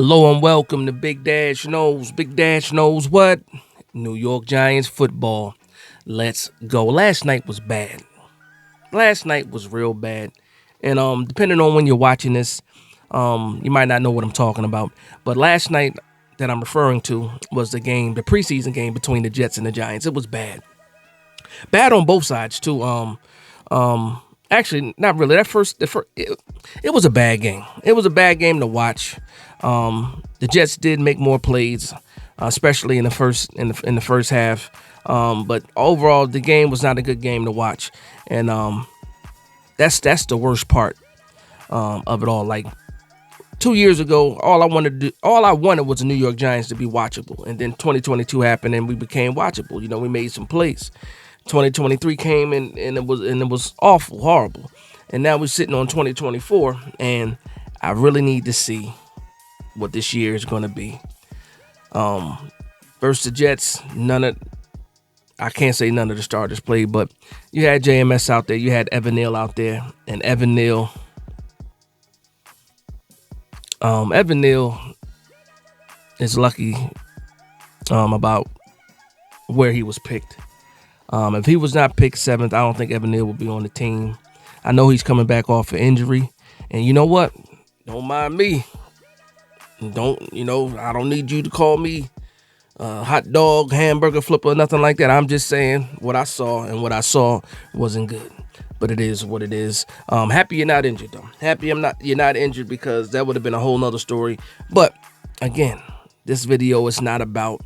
Hello and welcome to Big Dash Knows. Big Dash knows what? New York Giants football. Let's go. Last night was bad. Last night was real bad. And depending on when you're watching this, you might not know what I'm talking about. But last night that I'm referring to was the preseason game between the Jets and the Giants. It was bad. Bad on both sides too. Actually, not really. It was a bad game. It was a bad game to watch. The Jets did make more plays, especially in the first half. But overall, the game was not a good game to watch, and that's the worst part of it all. Like 2 years ago, all I wanted was the New York Giants to be watchable, and then 2022 happened, and we became watchable. You know, we made some plays. 2023 came and it was awful, horrible, and now we're sitting on 2024, and I really need to see what this year is going to be. Versus the Jets, I can't say none of the starters played, but you had JMS out there, you had Evan Neal out there, and Evan Neal is lucky about where he was picked. If he was not picked 7th, I don't think Evan Neal would be on the team. I know he's coming back off an injury, and you know what? Don't mind me. I don't need you to call me hot dog, hamburger flipper, or nothing like that. I'm just saying what I saw, and what I saw wasn't good. But it is what it is. Happy you're not injured, though. Happy you're not injured, because that would have been a whole nother story. But again, this video is not about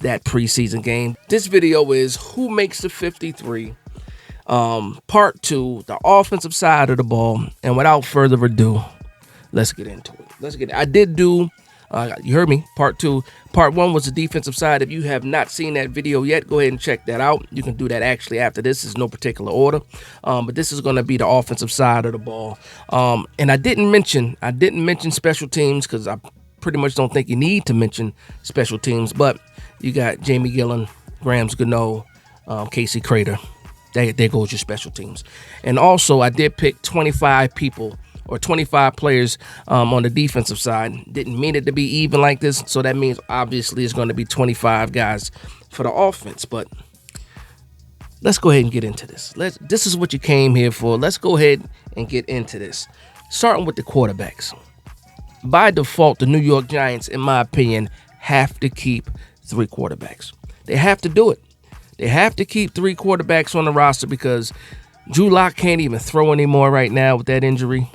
that preseason game. This video is who makes the 53. Part 2, the offensive side of the ball. And without further ado, let's get into it. I did do, you heard me, part 2. Part 1 was the defensive side. If you have not seen that video yet, go ahead and check that out. You can do that actually after this. There's no particular order. But this is going to be the offensive side of the ball. And I didn't mention special teams, because I pretty much don't think you need to mention special teams. But you got Jamie Gillen, Grams Gano, Casey Crater. There goes your special teams. And also, I did pick 25 people or 25 players on the defensive side. Didn't mean it to be even like this, so that means obviously it's going to be 25 guys for the offense. But let's go ahead and get into this. This is what you came here for. Let's go ahead and get into this. Starting with the quarterbacks. By default, the New York Giants, in my opinion, have to keep 3 quarterbacks. They have to do it. They have to keep 3 quarterbacks on the roster, because Drew Lock can't even throw anymore right now with that injury,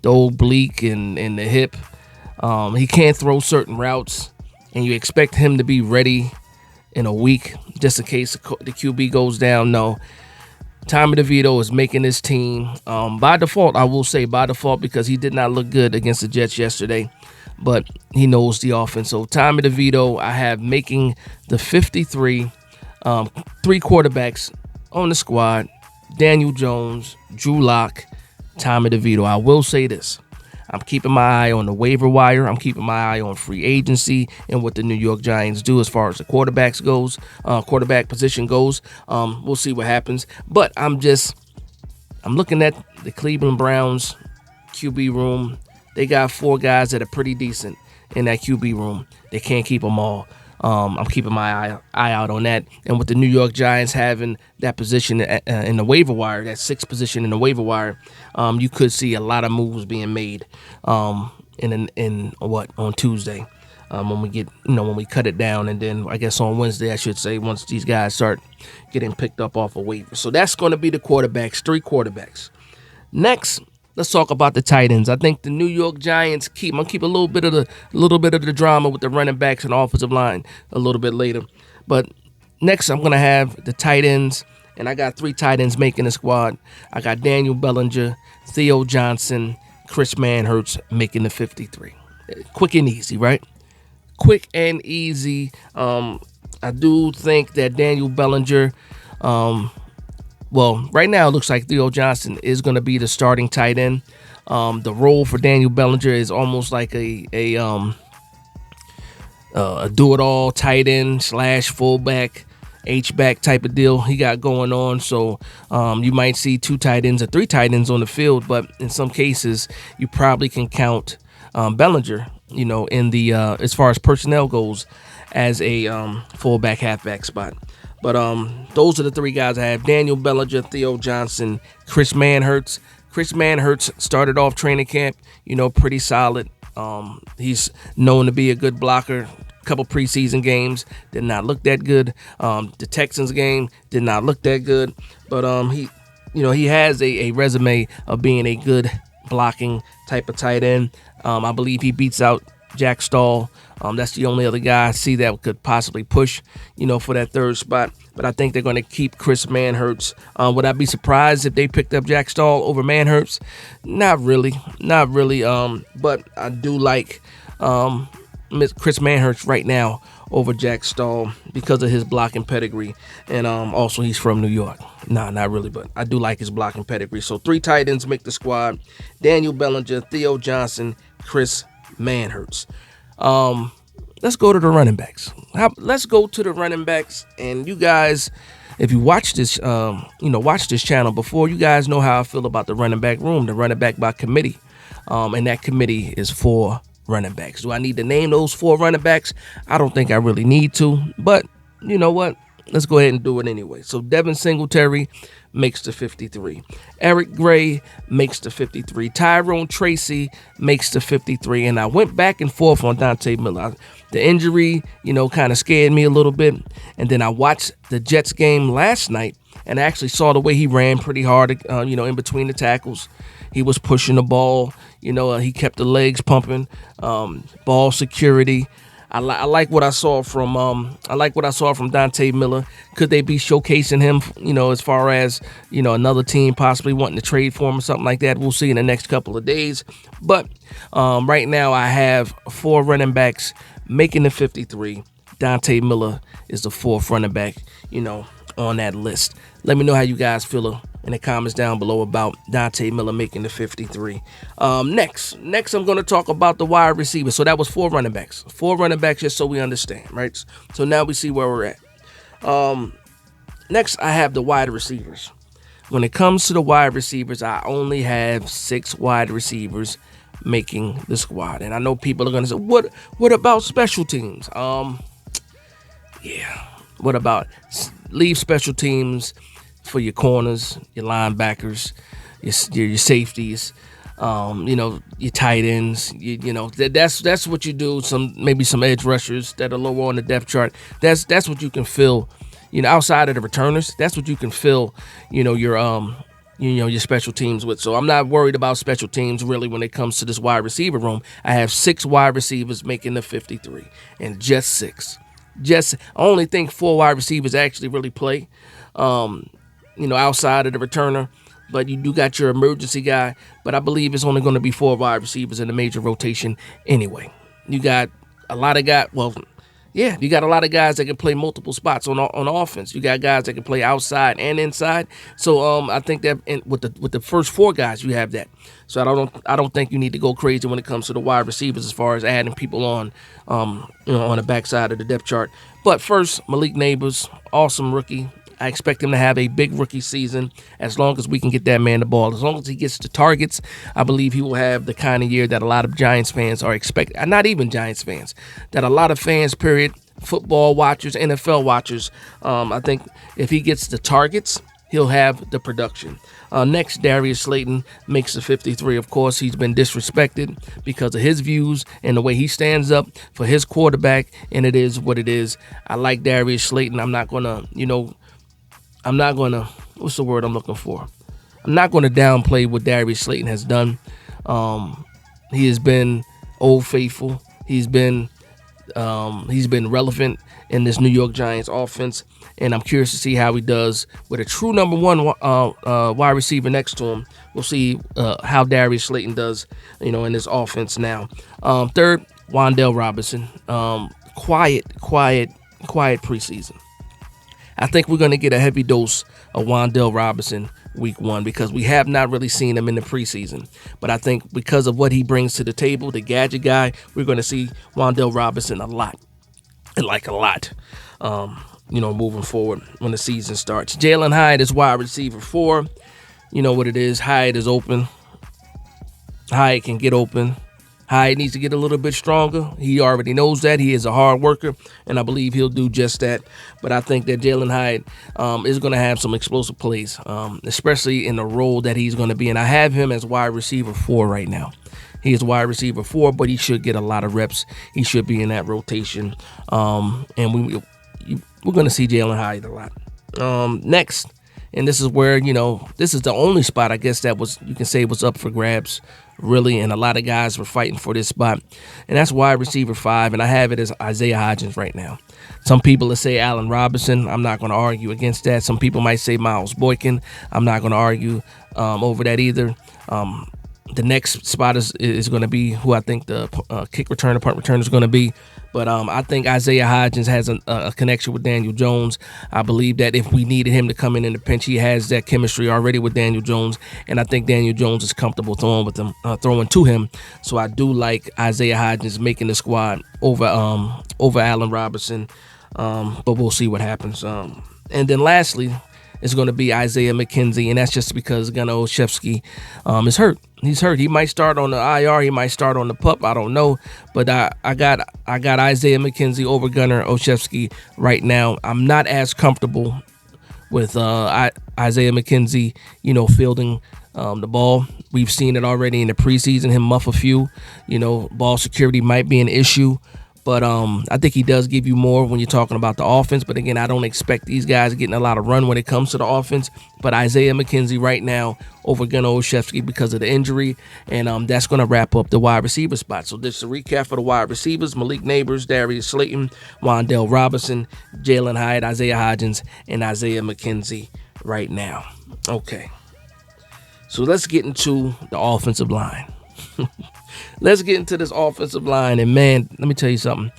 the oblique and the hip. He can't throw certain routes, and you expect him to be ready in a week just in case the QB goes down. No. Tommy DeVito is making this team by default. I will say by default, because he did not look good against the Jets yesterday, but he knows the offense. So Tommy DeVito, I have making the 53, 3 quarterbacks on the squad: Daniel Jones, Drew Lock, Tommy DeVito. I will say this. I'm keeping my eye on the waiver wire. I'm keeping my eye on free agency and what the New York Giants do as far as the quarterback position goes. We'll see what happens. But I'm looking at the Cleveland Browns QB room. They got 4 guys that are pretty decent in that QB room. They can't keep them all. I'm keeping my eye out on that. And with the New York Giants having that position in the waiver wire, that 6th position in the waiver wire, you could see a lot of moves being made on Tuesday when we cut it down, and then I guess on Wednesday, I should say, once these guys start getting picked up off of waivers. So that's going to be the quarterbacks, 3 quarterbacks. Next, let's talk about the tight ends. I think the New York Giants I'm gonna keep a little bit of the drama with the running backs and offensive line a little bit later. But next, I'm gonna have the tight ends, and I got 3 tight ends making the squad. I got Daniel Bellinger, Theo Johnson, Chris Manhertz making the 53. Quick and easy, right? Quick and easy. I do think that Daniel Bellinger. Well, right now it looks like Theo Johnson is going to be the starting tight end. The role for Daniel Bellinger is almost like a do-it-all tight end / fullback, H-back type of deal he got going on. So you might see 2 tight ends or 3 tight ends on the field, but in some cases you probably can count Bellinger in the as far as personnel goes, as a fullback halfback spot. But those are the three guys I have: Daniel Bellinger, Theo Johnson, Chris Manhertz. Chris Manhertz started off training camp, pretty solid. He's known to be a good blocker. Couple preseason games did not look that good. The Texans game did not look that good, but he has a resume of being a good blocking type of tight end. I believe he beats out Jack Stahl. That's the only other guy I see that could possibly push, for that third spot. But I think they're going to keep Chris Manhertz. Would I be surprised if they picked up Jack Stahl over Manhertz? Not really. But I do like Chris Manhertz right now over Jack Stahl because of his blocking pedigree, and also he's from New York. Nah, not really, but I do like his blocking pedigree. So 3 tight ends make the squad: Daniel Bellinger, Theo Johnson, Chris Manhertz. Let's go to the running backs. Let's go to the running backs. And you guys, if you watch this, watch this channel before, you guys know how I feel about the running back room, the running back by committee. And that committee is 4 running backs. Do I need to name those 4 running backs? I don't think I really need to, but you know what? Let's go ahead and do it anyway. So Devin Singletary makes the 53. Eric Gray makes the 53. Tyrone Tracy makes the 53. And I went back and forth on Dante Miller. The injury, kind of scared me a little bit. And then I watched the Jets game last night and I actually saw the way he ran pretty hard, in between the tackles. He was pushing the ball. He kept the legs pumping. Ball security. I like what I saw from Dante Miller. Could they be showcasing him, as far as, another team possibly wanting to trade for him or something like that? We'll see in the next couple of days. But right now I have 4 running backs making the 53. Dante Miller is the 4th running back, on that list. Let me know how you guys feel in the comments down below about Dante Miller making the 53. Next I'm going to talk about the wide receivers. So that was 4 running backs. 4 running backs, just so we understand, right? So now we see where we're at. Next, I have the wide receivers. When it comes to the wide receivers, I only have 6 wide receivers making the squad. And I know people are going to say, what about special teams? What about leave special teams for your corners, your linebackers, your safeties, your tight ends. That's what you do. Maybe some edge rushers that are lower on the depth chart. That's what you can fill. Outside of the returners, that's what you can fill. Your special teams with. So I'm not worried about special teams really when it comes to this wide receiver room. I have 6 wide receivers making the 53, and just 6. I only think 4 wide receivers actually really play, outside of the returner. But you do got your emergency guy. But I believe it's only going to be 4 wide receivers in the major rotation anyway. You got a lot of guys. You got a lot of guys that can play multiple spots on offense. You got guys that can play outside and inside. So I think that with the first 4 guys, you have that. So I don't think you need to go crazy when it comes to the wide receivers as far as adding people on the backside of the depth chart. But first, Malik Neighbors, awesome rookie. I expect him to have a big rookie season as long as we can get that man the ball. As long as he gets the targets, I believe he will have the kind of year that a lot of Giants fans are expecting. Not even Giants fans, that a lot of fans, period, football watchers, NFL watchers, I think if he gets the targets, he'll have the production. Next, Darius Slayton makes the 53. Of course, he's been disrespected because of his views and the way he stands up for his quarterback, and it is what it is. I like Darius Slayton. I'm not going to, what's the word I'm looking for? I'm not going to downplay what Darius Slayton has done. He has been Old Faithful. He's been relevant in this New York Giants offense, and I'm curious to see how he does with a true number 1 wide receiver next to him. We'll see how Darius Slayton does, in this offense now. Third, Wan'Dale Robinson. Quiet preseason. I think we're going to get a heavy dose of Wan'Dale Robinson week 1 because we have not really seen him in the preseason. But I think because of what he brings to the table, the gadget guy, we're going to see Wan'Dale Robinson a lot. Moving forward when the season starts. Jalen Hyatt is wide receiver 4. You know what it is. Hyatt is open. Hyatt can get open. Hyde needs to get a little bit stronger. He already knows that. He is a hard worker, and I believe he'll do just that. But I think that Jalen Hyde is going to have some explosive plays, especially in the role that he's going to be in. I have him as wide receiver 4 right now. He is wide receiver 4, but he should get a lot of reps. He should be in that rotation, and we're going to see Jalen Hyde a lot. Next, and this is where, this is the only spot, I guess, that you can say was up for grabs, really, and a lot of guys were fighting for this spot, and that's wide receiver 5, and I have it as Isaiah Hodgins right now. Some people will say Allen Robinson. I'm not going to argue against that. Some people might say Miles Boykin. I'm not going to argue over that either. The next spot is going to be who I think the kick returner, punt returner is going to be. But I think Isaiah Hodgins has a connection with Daniel Jones. I believe that if we needed him to come in the pinch, he has that chemistry already with Daniel Jones. And I think Daniel Jones is comfortable throwing to him. So I do like Isaiah Hodgins making the squad over Allen Robinson. But we'll see what happens. And then lastly, it's going to be Isaiah McKenzie, and that's just because Gunnar Olszewski is hurt. He's hurt. He might start on the IR. He might start on the PUP. I don't know. But I got Isaiah McKenzie over Gunnar Olszewski right now. I'm not as comfortable with Isaiah McKenzie, fielding the ball. We've seen it already in the preseason, him muff a few. Ball security might be an issue. But I think he does give you more when you're talking about the offense. But again, I don't expect these guys getting a lot of run when it comes to the offense. But Isaiah McKenzie right now over Gunnar Olszewski because of the injury. And that's going to wrap up the wide receiver spot. So this is a recap for the wide receivers: Malik Neighbors, Darius Slayton, Wan'Dale Robinson, Jalen Hyde, Isaiah Hodgins, and Isaiah McKenzie right now. Okay. So let's get into the offensive line. Let's get into this offensive line, and man, let me tell you something.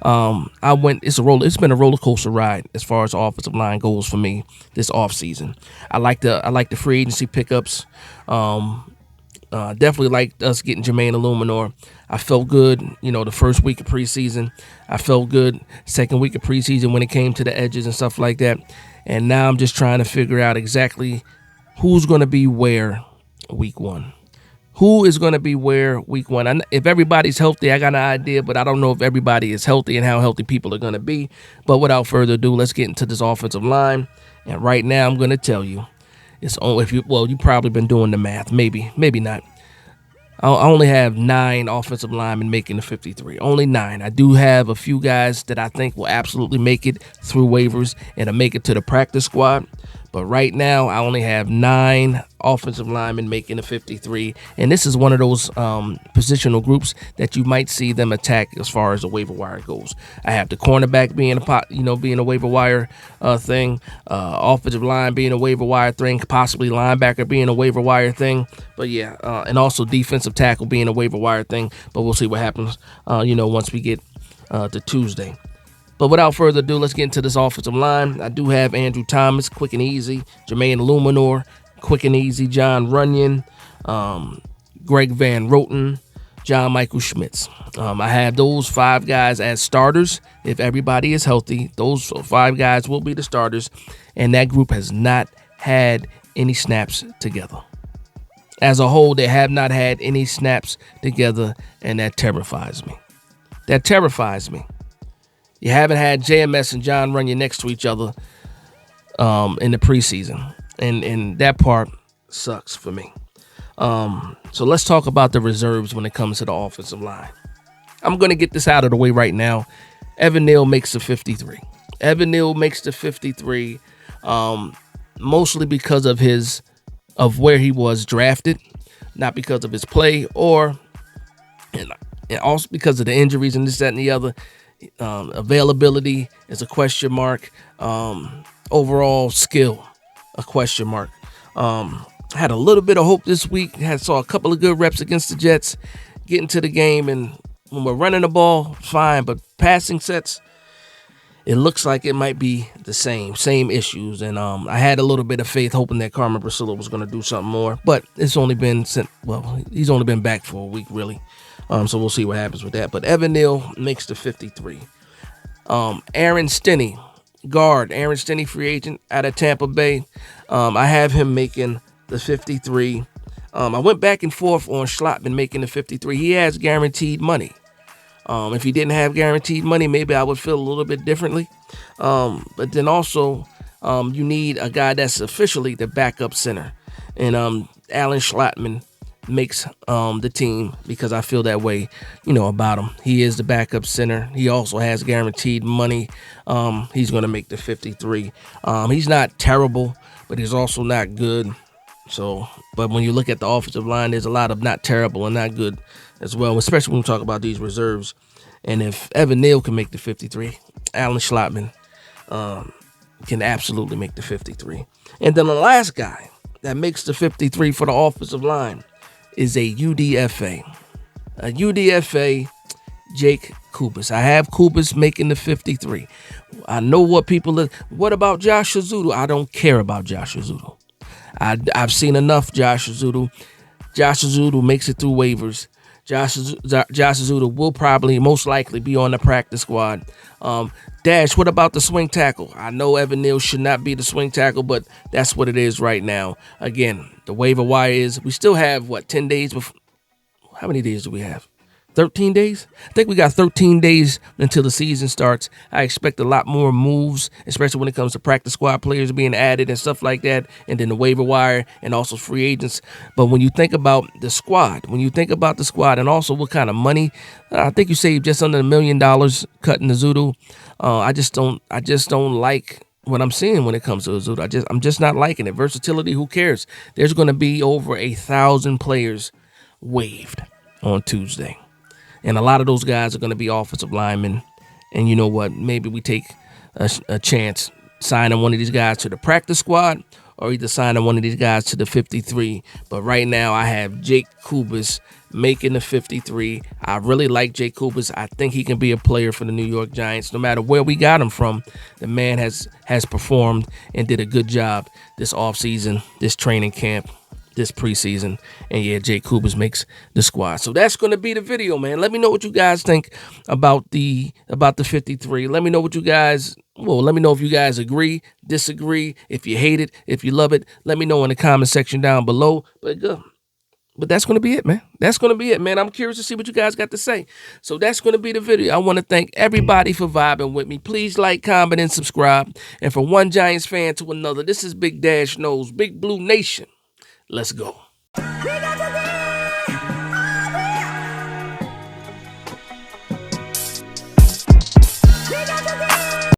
It's been a roller coaster ride as far as the offensive line goes for me this offseason. I like the free agency pickups. Definitely liked us getting Jermaine Illuminor. I felt good, the first week of preseason. I felt good second week of preseason when it came to the edges and stuff like that. And now I'm just trying to figure out exactly who's going to be where week 1. Who is going to be where week 1? If everybody's healthy, I got an idea, but I don't know if everybody is healthy and how healthy people are going to be. But without further ado, let's get into this offensive line. And right now, I'm going to tell you, you've probably been doing the math. Maybe not. I only have 9 offensive linemen making the 53. Only 9. I do have a few guys that I think will absolutely make it through waivers and make it to the practice squad. But right now, I only have 9 offensive linemen making the 53. And this is one of those positional groups that you might see them attack as far as the waiver wire goes. I have the cornerback being a waiver wire thing, offensive line being a waiver wire thing, possibly linebacker being a waiver wire thing. But yeah, and also defensive tackle being a waiver wire thing. But we'll see what happens, once we get to Tuesday. But without further ado, let's get into this offensive line. I do have Andrew Thomas, quick and easy. Jermaine Illuminor, quick and easy. John Runyon, Greg Van Roten, John Michael Schmitz. I have those 5 guys as starters. If everybody is healthy, those 5 guys will be the starters. And that group has not had any snaps together. As a whole, they have not had any snaps together, and that terrifies me. You haven't had JMS and John Runyon next to each other in the preseason. And that part sucks for me. So let's talk about the reserves when it comes to the offensive line. I'm going to get this out of the way right now. Evan Neal makes the 53. Mostly because of where he was drafted, not because of his play and also because of the injuries and this, that, and the other. Availability is a question mark. Overall skill, a question mark. Had a little bit of hope this week. Saw a couple of good reps against the Jets. Getting to the game, and when we're running the ball, fine. But passing sets, it looks like it might be the same issues. And I had a little bit of faith, hoping that Carmen Priscilla was going to do something more. But he's only been back for a week, really. So we'll see what happens with that. But Evan Neal makes the 53. Aaron Stinney, guard. Aaron Stinney, free agent out of Tampa Bay. I have him making the 53. I went back and forth on Schlottman making the 53. He has guaranteed money. If he didn't have guaranteed money, maybe I would feel a little bit differently. But then also, you need a guy that's officially the backup center. And Alan Schlottman makes the team because I feel that way, about him. He is the backup center. He also has guaranteed money. He's going to make the 53. He's not terrible, but he's also not good. So, but when you look at the offensive line, there's a lot of not terrible and not good as well, especially when we talk about these reserves. And if Evan Neal can make the 53, Alan Schlottman can absolutely make the 53. And then the last guy that makes the 53 for the offensive line is a UDFA. A UDFA, Jake Kubas. I have Kubas making the 53. I know what people are. What about Josh Azudu? I don't care about Josh Azudu. I've seen enough Josh Azudu. Josh Azudu makes it through waivers. Josh Azudu will probably, most likely, be on the practice squad. Dash, what about the swing tackle? I know Evan Neal should not be the swing tackle, but that's what it is right now. Again, the waiver wire is, we still have, 10 days before? How many days do we have? 13 days? I think we got 13 days until the season starts. I expect a lot more moves, especially when it comes to practice squad players being added and stuff like that, and then the waiver wire and also free agents. But when you think about the squad, and also what kind of money, I think you saved just under $1 million cutting the Azudu. I just don't like what I'm seeing when it comes to Azudu. I'm just not liking it. Versatility, who cares? There's going to be over 1,000 players waived on Tuesday. And a lot of those guys are going to be offensive linemen. And you know what? Maybe we take a chance signing one of these guys to the practice squad or either signing one of these guys to the 53. But right now I have Jake Kubas making the 53. I really like Jake Kubas. I think he can be a player for the New York Giants. No matter where we got him from, the man has performed and did a good job this offseason, this training camp, this preseason. And yeah, Jake Kubas makes the squad. So that's going to be the video, man. Let me know what you guys think about the 53. Let me know what you guys, let me know if you guys agree, disagree, if you hate it, if you love it. Let me know in the comment section down below. But that's going to be it, man. That's going to be it, man. I'm curious to see what you guys got to say. So that's going to be the video. I want to thank everybody for vibing with me. Please like, comment, and subscribe. And from one Giants fan to another, this is Big Dash Knows, Big Blue Nation. Let's go.